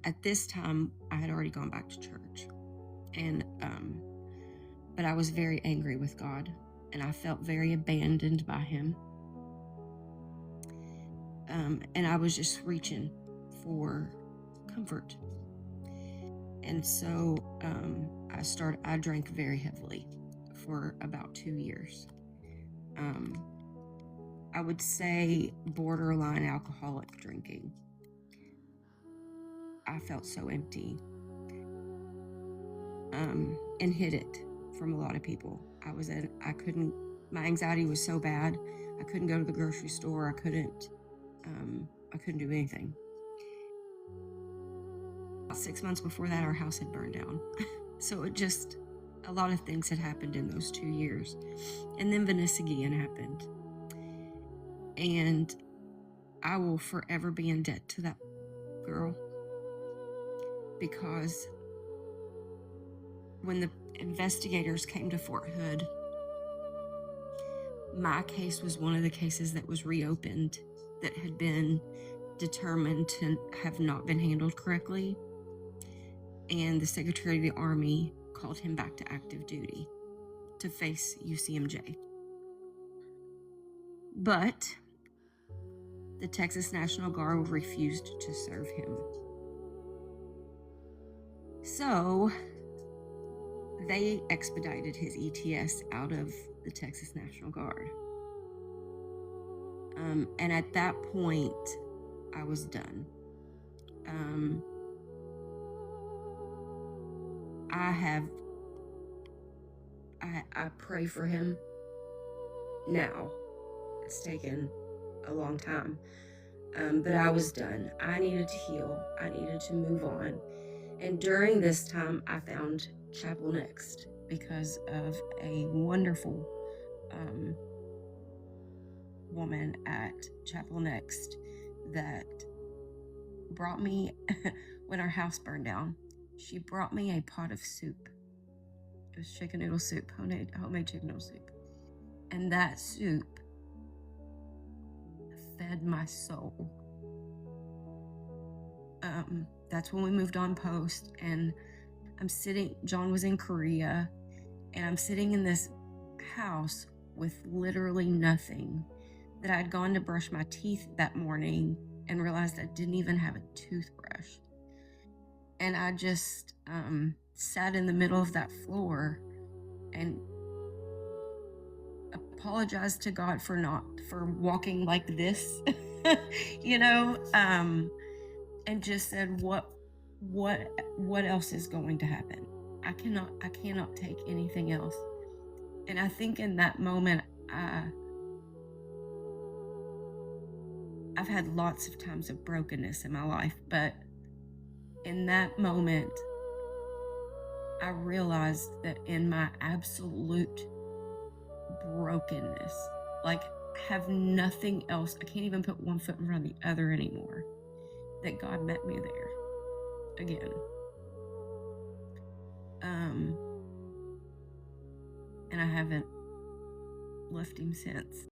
At this time, I had already gone back to church, and but I was very angry with God, and I felt very abandoned by Him. And I was just reaching for comfort. And so I drank very heavily for about 2 years. I would say borderline alcoholic drinking. I felt so empty, and hid it from a lot of people. My anxiety was so bad, I couldn't go to the grocery store. I couldn't do anything. About 6 months before that, our house had burned down. So a lot of things had happened in those 2 years. And then Vanessa Guillen happened. And I will forever be in debt to that girl, because when the investigators came to Fort Hood, my case was one of the cases that was reopened that had been determined to have not been handled correctly. And the Secretary of the Army called him back to active duty to face UCMJ. But the Texas National Guard refused to serve him. So they expedited his ETS out of the Texas National Guard. And at that point, I was done. I pray for him now. It's taken a long time. But I was done. I needed to heal. I needed to move on. And during this time, I found Chapel Next because of a wonderful woman at Chapel Next that brought me, when our house burned down, she brought me a pot of soup. It was chicken noodle soup, homemade chicken noodle soup. And that soup fed my soul. That's when we moved on post, and John was in Korea, and I'm sitting in this house with literally nothing, that I'd gone to brush my teeth that morning and realized I didn't even have a toothbrush. And I just sat in the middle of that floor and apologized to God for walking like this, and just said, what else is going to happen? I cannot take anything else. And I think in that moment, I've had lots of times of brokenness in my life, but in that moment, I realized that in my absolute brokenness, like have nothing else, I can't even put one foot in front of the other anymore, that God met me there again. And I haven't left him since.